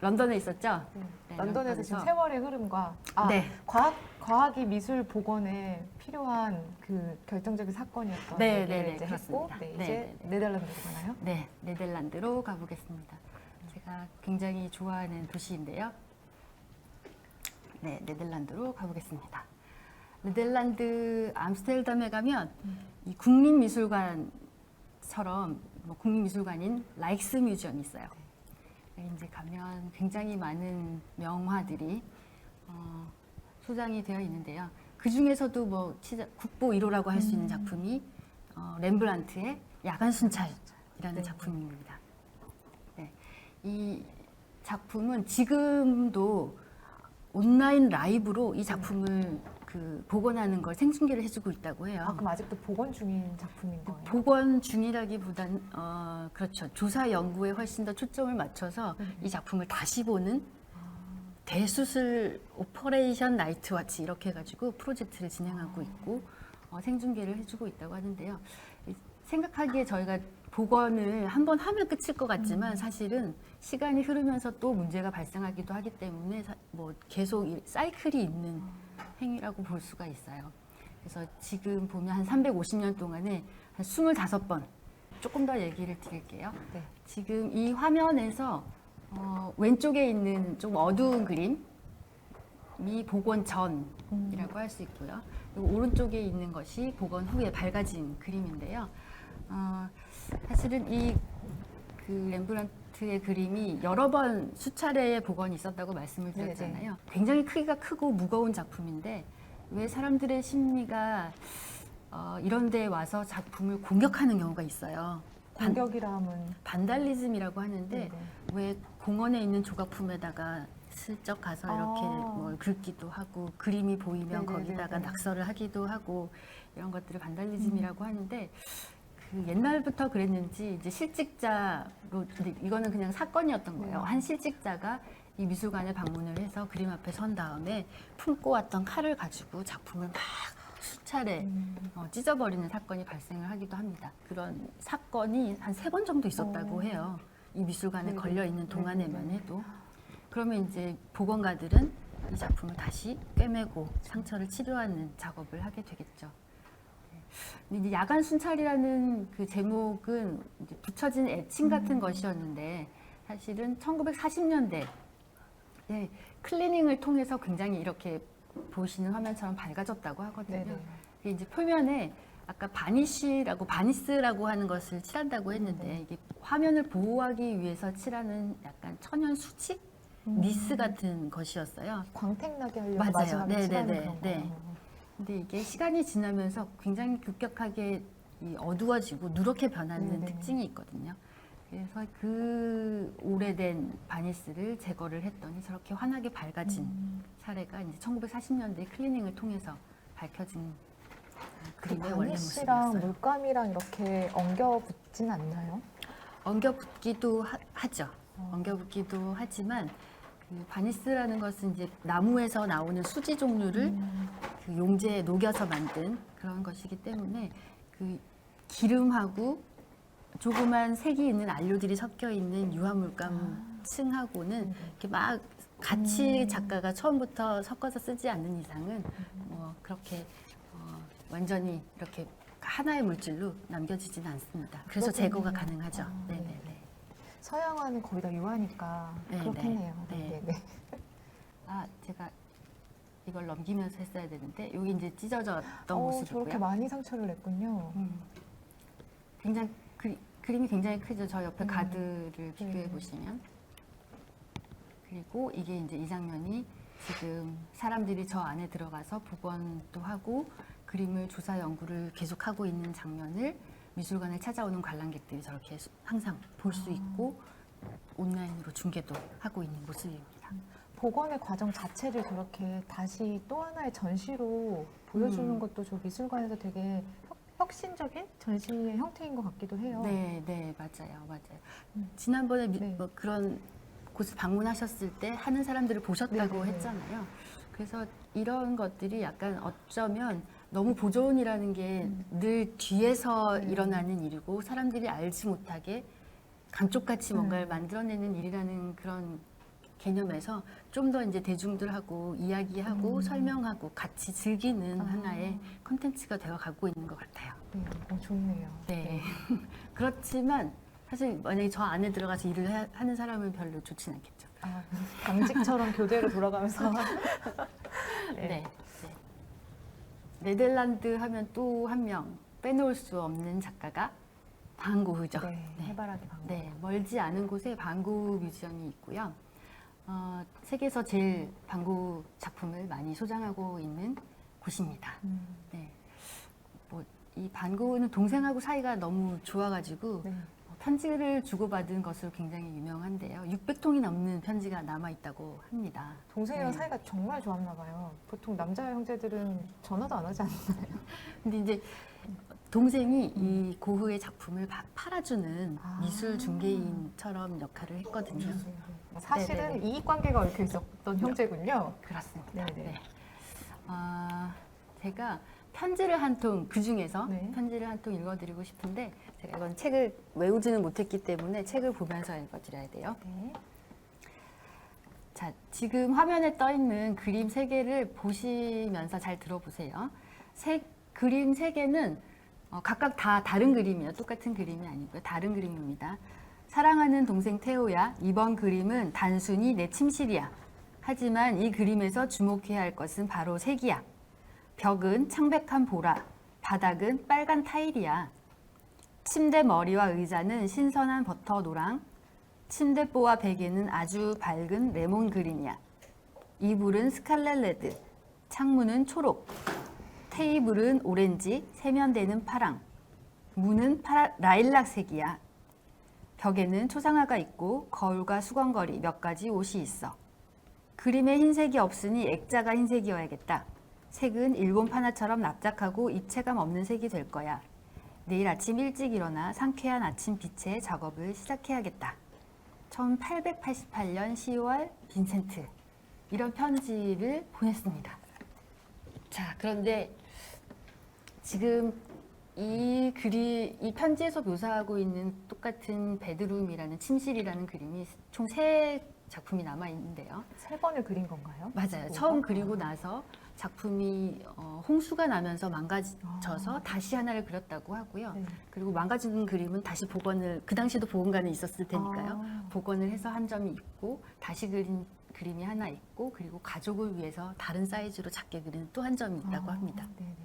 런던에 있었죠? 네, 런던에서 지금 런던에서. 세월의 흐름과 네. 과학이 미술 복원에 필요한 그 결정적인 사건이었던 네, 얘기를 네, 네, 이제 했고, 그렇습니다. 네, 네, 이제 네, 네. 네덜란드로 가나요? 네, 네덜란드로 가보겠습니다. 제가 굉장히 좋아하는 도시인데요. 네, 네덜란드로 가보겠습니다. 네덜란드 암스테르담에 가면 이 국립미술관처럼 뭐 국립미술관인 라이크스뮤지엄이 있어요. 여기 이제 가면 굉장히 많은 명화들이 소장이 되어 있는데요. 그 중에서도 뭐 국보 1호라고 할 수 있는 작품이 렘브란트의 야간 순찰이라는 네. 작품입니다. 네, 이 작품은 지금도 온라인 라이브로 이 작품을 그 복원하는 걸 생중계를 해주고 있다고 해요. 아, 그럼 아직도 복원 중인 작품인 거예요? 복원 중이라기보단 그렇죠. 조사 연구에 훨씬 더 초점을 맞춰서 이 작품을 다시 보는 대수술 오퍼레이션 나이트 와치 이렇게 해가지고 프로젝트를 진행하고 있고 생중계를 해주고 있다고 하는데요. 생각하기에 저희가 복원을 한번 하면 끝일 것 같지만 사실은 시간이 흐르면서 또 문제가 발생하기도 하기 때문에 뭐 계속 사이클이 있는 행위라고 볼 수가 있어요. 그래서 지금 보면 한 350년 동안에 한 25번 조금 더 얘기를 드릴게요. 네. 지금 이 화면에서 왼쪽에 있는 좀 어두운 그림이 복원 전이라고 할 수 있고요. 그리고 오른쪽에 있는 것이 복원 후에 밝아진 그림인데요. 사실은 이 그 렘브란트의 그림이 여러 번 수차례의 복원이 있었다고 말씀을 드렸잖아요. 굉장히 크기가 크고 무거운 작품인데 왜 사람들의 심리가 이런 데에 와서 작품을 공격하는 경우가 있어요. 공격이라 하면 반달리즘이라고 하는데 네네. 왜 공원에 있는 조각품에다가 슬쩍 가서 이렇게 뭐 긁기도 하고 그림이 보이면 네네네네. 거기다가 낙서를 하기도 하고 이런 것들을 반달리즘이라고 하는데 그 옛날부터 그랬는지 이제 실직자로 근데 이거는 그냥 사건이었던 거예요. 한 실직자가 이 미술관에 방문을 해서 그림 앞에 선 다음에 품고 왔던 칼을 가지고 작품을 막 수차례 찢어버리는 사건이 발생을 하기도 합니다. 그런 사건이 한 3번 정도 있었다고 해요. 이 미술관에 네네. 걸려 있는 동안에만 네네네. 해도. 그러면 이제 복원가들은 이 작품을 다시 꿰매고 상처를 치료하는 작업을 하게 되겠죠. 근데 이제 야간 순찰이라는 그 제목은 이제 붙여진 애칭 같은 것이었는데 사실은 1940년대 클리닝을 통해서 굉장히 이렇게 보시는 화면처럼 밝아졌다고 하거든요. 네네. 이게 이제 표면에 아까 바니스라고 하는 것을 칠한다고 했는데 이게 화면을 보호하기 위해서 칠하는 약간 천연 수치? 니스 같은 것이었어요. 광택나게 하려고 맞아요. 마지막에 칠하는 네네네. 그런 네. 거예요. 근데 이게 시간이 지나면서 굉장히 급격하게 이 어두워지고 누렇게 변하는 네네. 특징이 있거든요. 그래서 그 오래된 바니스를 제거를 했더니 저렇게 환하게 밝아진 사례가 이제 1940년대 클리닝을 통해서 밝혀진 그 그림의 원래 바니쉬랑 모습이었어요. 물감이랑 이렇게 엉겨 붙진 않나요? 엉겨 붙기도 하죠. 엉겨 붙기도 하지만 그 바니스라는 것은 이제 나무에서 나오는 수지 종류를 그 용제에 녹여서 만든 그런 것이기 때문에 그 기름하고 조그만 색이 있는 안료들이 섞여 있는 유화물감 층하고는 이렇게 막 같이 작가가 처음부터 섞어서 쓰지 않는 이상은 뭐 그렇게 완전히 이렇게 하나의 물질로 남겨지진 않습니다. 그래서 제거가 그렇군요. 가능하죠. 네. 네네네. 서양화는 거의 다 유화니까 네, 그렇겠네요. 네. 네네. 제가 이걸 넘기면서 했어야 되는데 여기 이제 찢어졌던 모습이고요. 저렇게 많이 상처를 냈군요. 굉장히 그림이 굉장히 크죠. 저 옆에 가드를 비교해 네. 보시면. 그리고 이게 이제 이 장면이 지금 사람들이 저 안에 들어가서 복원도 하고 그림을 조사 연구를 계속하고 있는 장면을 미술관을 찾아오는 관람객들이 저렇게 항상 볼 수 있고 온라인으로 중계도 하고 있는 모습입니다. 복원의 과정 자체를 저렇게 다시 또 하나의 전시로 보여주는 것도 저 미술관에서 되게 혁신적인 전시의 형태인 것 같기도 해요. 네, 네, 맞아요. 지난번에 네. 뭐 그런 곳을 방문하셨을 때 하는 사람들을 보셨다고 네네. 했잖아요. 그래서 이런 것들이 약간 어쩌면 너무 보존이라는 게 늘 뒤에서 일어나는 일이고 사람들이 알지 못하게 감쪽같이 뭔가를 만들어내는 일이라는 그런 개념에서 좀 더 이제 대중들하고 이야기하고 설명하고 같이 즐기는 하나의 콘텐츠가 되어가고 있는 것 같아요. 네, 좋네요. 네. 그렇지만 사실 만약에 저 안에 들어가서 일을 하는 사람은 별로 좋진 않겠죠. 아, 당직처럼 교대로 돌아가면서. 네. 네. 네덜란드 하면 또 한 명 빼놓을 수 없는 작가가 반 고흐죠. 네, 해바라기 방고. 네, 멀지 않은 곳에 반고 뮤지엄이 있고요. 세계에서 제일 반고 작품을 많이 소장하고 있는 곳입니다. 네. 이 반고는 동생하고 사이가 너무 좋아가지고 네. 편지를 주고받은 것으로 굉장히 유명한데요. 600통이 넘는 편지가 남아있다고 합니다. 동생이랑 네. 사이가 정말 좋았나 봐요. 보통 남자 형제들은 전화도 안 하지 않나요? 근데 이제 동생이 이 고흐의 작품을 팔아주는 아. 미술 중개인처럼 역할을 했거든요. 사실은 네네네. 이익 관계가 얽혀 있었던 형제군요. 그렇습니다. 네네. 네. 제가 편지를 한 통, 그 중에서 네. 편지를 한 통 읽어드리고 싶은데, 제가 이건 책을 외우지는 못했기 때문에 책을 보면서 읽어드려야 돼요. 네. 자, 지금 화면에 떠 있는 그림 3개를 보시면서 잘 들어보세요. 그림 3개는 각각 다 다른 그림이에요. 똑같은 그림이 아니고요. 다른 그림입니다. 사랑하는 동생 태호야, 이번 그림은 단순히 내 침실이야. 하지만 이 그림에서 주목해야 할 것은 바로 색이야. 벽은 창백한 보라, 바닥은 빨간 타일이야. 침대 머리와 의자는 신선한 버터 노랑, 침대보와 베개는 아주 밝은 레몬 그린이야. 이불은 스칼렛 레드, 창문은 초록, 테이블은 오렌지, 세면대는 파랑, 문은 라일락색이야. 벽에는 초상화가 있고 거울과 수건거리 몇 가지 옷이 있어. 그림에 흰색이 없으니 액자가 흰색이어야겠다. 색은 일본 판화처럼 납작하고 입체감 없는 색이 될 거야. 내일 아침 일찍 일어나 상쾌한 아침 빛에 작업을 시작해야겠다. 1888년 10월 빈센트. 이런 편지를 보냈습니다. 자, 그런데 지금 이 편지에서 묘사하고 있는 똑같은 베드룸이라는 침실이라는 그림이 총 3작품이 남아 있는데요. 3번을 그린 건가요? 맞아요. 처음 그리고 나서 작품이 홍수가 나면서 망가져서 다시 하나를 그렸다고 하고요. 네. 그리고 망가진 그림은 다시 복원을, 그 당시에도 복원관이 있었을 테니까요. 복원을 해서 한 점이 있고, 다시 그린 그림이 하나 있고, 그리고 가족을 위해서 다른 사이즈로 작게 그린 또 한 점이 있다고 합니다. 네네.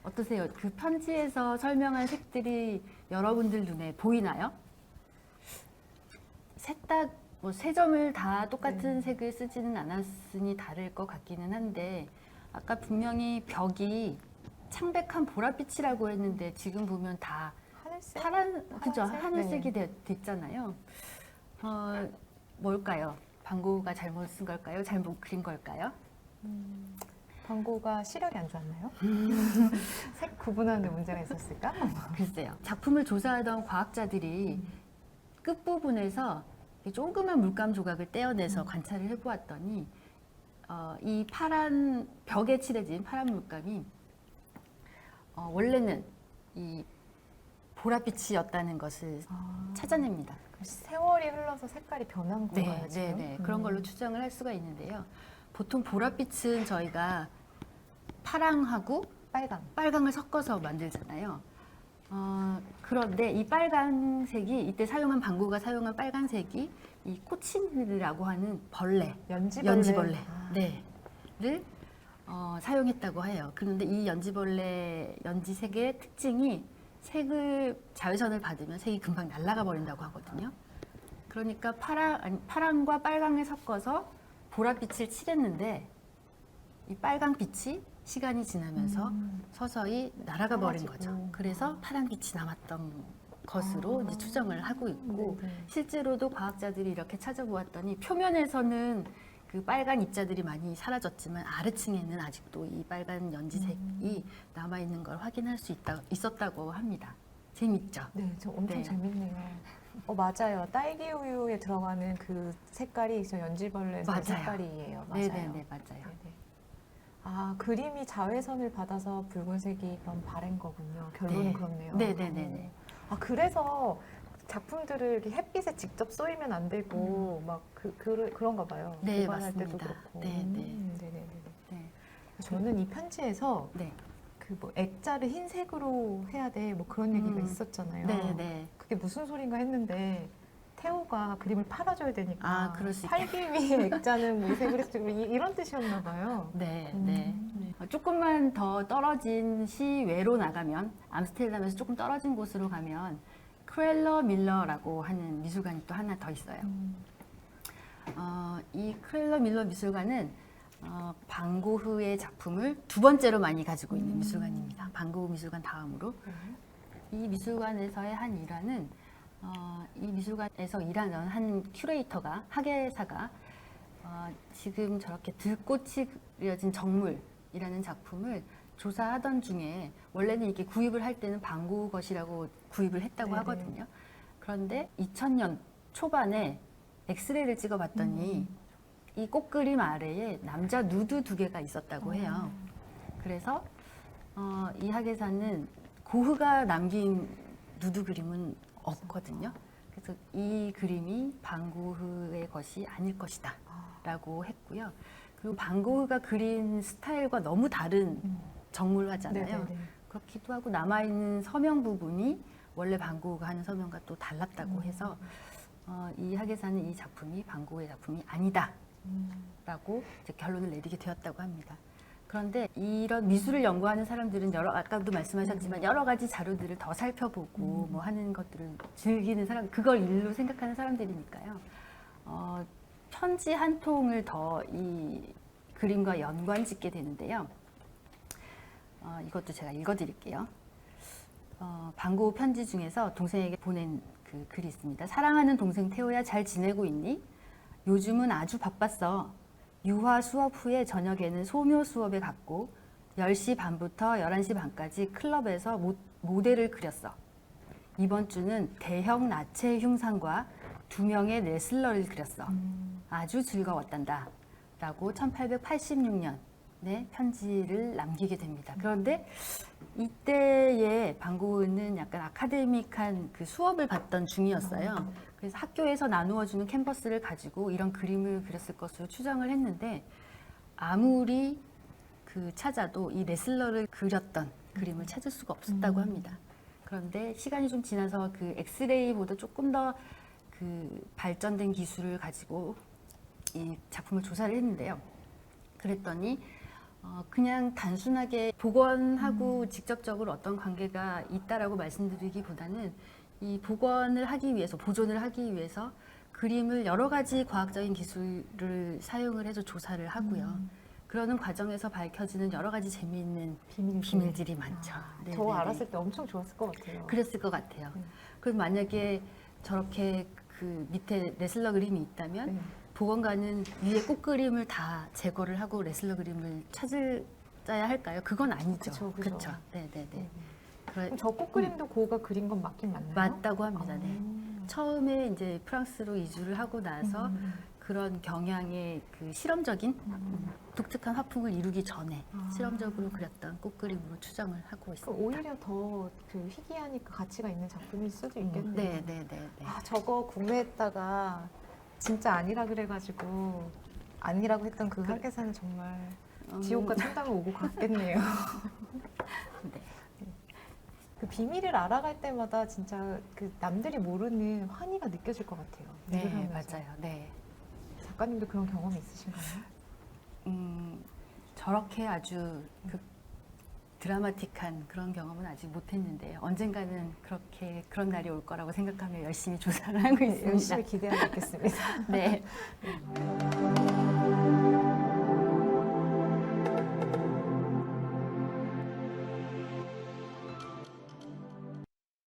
어떠세요? 그 편지에서 설명한 색들이 여러분들 눈에 보이나요? 셋다 뭐 3점을 다 똑같은 색을 쓰지는 않았으니 다를 것 같기는 한데, 아까 분명히 벽이 창백한 보랏빛이라고 했는데 지금 보면 다 하늘색? 그죠? 하늘색? 하늘색이 됐잖아요. 뭘까요? 방고가 잘못 쓴 걸까요? 잘못 그린 걸까요? 방고가 시력이 안 좋았나요? 색 구분하는 데 문제가 있었을까? 글쎄요. 작품을 조사하던 과학자들이 끝부분에서 조그만 물감 조각을 떼어내서 관찰을 해보았더니 이 파란 벽에 칠해진 파란 물감이 원래는 이 보랏빛이었다는 것을 찾아냅니다. 세월이 흘러서 색깔이 변한 건가요? 네, 지금? 네. 그런 걸로 추정을 할 수가 있는데요. 보통 보랏빛은 저희가 파랑하고 빨강을 섞어서 만들잖아요. 그런데 이 빨간색이 이때 사용한 방고가 사용한 빨간색이 이 코치니라고 하는 연지벌레 네,를 사용했다고 해요. 그런데 이 연지색의 특징이 색을 자외선을 받으면 색이 금방 날아가 버린다고 하거든요. 그러니까 파랑과 빨강을 섞어서 보랏빛을 칠했는데 이 빨강 빛이 시간이 지나면서 서서히 날아가 버린 거죠. 그래서 파란 빛이 남았던 것으로 이제 추정을 하고 있고, 실제로도 과학자들이 이렇게 찾아보았더니 표면에서는 그 빨간 입자들이 많이 사라졌지만 아래층에는 아직도 이 빨간 연지색이 남아 있는 걸 확인할 수 있었다고 합니다. 재밌죠? 네, 저 엄청 네. 재밌네요. 맞아요. 딸기 우유에 들어가는 그 색깔이 저 연지벌레 맞아요. 색깔이에요. 맞아요. 네네네, 맞아요. 네네. 그림이 자외선을 받아서 붉은색이 그럼 바랜 거군요. 결론은 그렇네요. 네네네네. 그래서 작품들을 이렇게 햇빛에 직접 쏘이면 안 되고 막 그런가 봐요. 네, 보관할 때도 맞습니다. 그렇고. 네, 네. 네네네. 네. 저는 이 편지에서 네. 그 뭐 액자를 흰색으로 해야 돼 뭐 그런 얘기가 있었잖아요. 네, 네. 그게 무슨 소린가 했는데 태호가 그림을 팔아줘야 되니까 아, 그럴 수 팔기 위해 액자는 뭐 색으로 했고 이런 뜻이었나 봐요. 네, 네. 조금만 더 떨어진 시외로 나가면 암스테르담에서 조금 떨어진 곳으로 가면 크렐러 밀러라고 하는 미술관이 또 하나 더 있어요. 이 크렐러 밀러 미술관은 방고흐의 작품을 두 번째로 많이 가지고 있는 미술관입니다. 방고흐 미술관 다음으로. 이 미술관에서의 한 일화는 이 미술관에서 일하는 한 큐레이터가 학예사가 지금 저렇게 들꽃이 그려진 정물이라는 작품을 조사하던 중에 원래는 이게 구입을 할 때는 방고흐 것이라고 구입을 했다고 네네. 하거든요. 그런데 2000년 초반에 엑스레이를 찍어봤더니 이 꽃그림 아래에 남자 누드 두 개가 있었다고 해요. 그래서 이 학예사는 고흐가 남긴 누드 그림은 없거든요. 그래서 이 그림이 방고흐의 것이 아닐 것이다 라고 했고요. 그리고 방고흐가 그린 스타일과 너무 다른 정물화잖아요. 네네네. 그렇기도 하고 남아있는 서명 부분이 원래 방고흐가 하는 서명과 또 달랐다고 해서 이 학예사는 이 작품이 방고흐의 작품이 아니다 라고 이제 결론을 내리게 되었다고 합니다. 그런데 이런 미술을 연구하는 사람들은 아까도 말씀하셨지만 여러 가지 자료들을 더 살펴보고 뭐 하는 것들을 즐기는 사람, 그걸 일로 생각하는 사람들이니까요. 편지 한 통을 더 이 그림과 연관 짓게 되는데요. 이것도 제가 읽어드릴게요. 방고흐 편지 중에서 동생에게 보낸 그 글이 있습니다. 사랑하는 동생 태호야, 잘 지내고 있니? 요즘은 아주 바빴어. 유화 수업 후에 저녁에는 소묘 수업에 갔고 10시 반부터 11시 반까지 클럽에서 모델을 그렸어. 이번 주는 대형 나체 흉상과 2명의 레슬러를 그렸어. 아주 즐거웠단다. 라고 1886년에 편지를 남기게 됩니다. 그런데 이때의 방고흐는 약간 아카데믹한 그 수업을 받던 중이었어요. 그래서 학교에서 나누어주는 캔버스를 가지고 이런 그림을 그렸을 것으로 추정을 했는데 아무리 찾아도 이 레슬러를 그렸던 그림을 찾을 수가 없었다고 합니다. 그런데 시간이 좀 지나서 그 엑스레이보다 조금 더 그 발전된 기술을 가지고 이 작품을 조사를 했는데요. 그랬더니 그냥 단순하게 복원하고 직접적으로 어떤 관계가 있다라고 말씀드리기보다는 이 복원을 하기 위해서, 보존을 하기 위해서 그림을 여러 가지 과학적인 기술을 사용을 해서 조사를 하고요. 그러는 과정에서 밝혀지는 여러 가지 재미있는 비밀들이 많죠. 네, 저 네, 알았을 네. 때 엄청 좋았을 것 같아요. 그랬을 것 같아요. 그럼 만약에 저렇게 그 밑에 레슬러 그림이 있다면 네. 복원가는 위에 꽃 그림을 다 제거를 하고 레슬러 그림을 찾아야 할까요? 그건 아니죠. 그쵸, 그쵸. 그렇죠. 네, 네, 네. 그럼 저 꽃그림도 고가 그린 건 맞긴 맞나요? 맞다고 합니다. 네. 처음에 이제 프랑스로 이주를 하고 나서 그런 경향의 그 실험적인 독특한 화풍을 이루기 전에 실험적으로 그렸던 꽃그림으로 추정을 하고 있습니다. 오히려 더 그 희귀하니까 가치가 있는 작품일 수도 있겠네요. 네, 네, 네, 네. 저거 구매했다가 진짜 아니라 그래가지고 아니라고 했던 그 학예사는 정말 지옥과 천당을 오고 갔겠네요. 네. 그 비밀을 알아갈 때마다 진짜 그 남들이 모르는 환희가 느껴질 것 같아요. 네, 일을 하면서. 맞아요. 네. 작가님도 그런 경험이 있으신가요? 저렇게 아주 드라마틱한 그런 경험은 아직 못했는데요. 언젠가는 그런 날이 올 거라고 생각하며 열심히 조사를 하고 있습니다. 열심히 기대하고 있겠습니다. 네.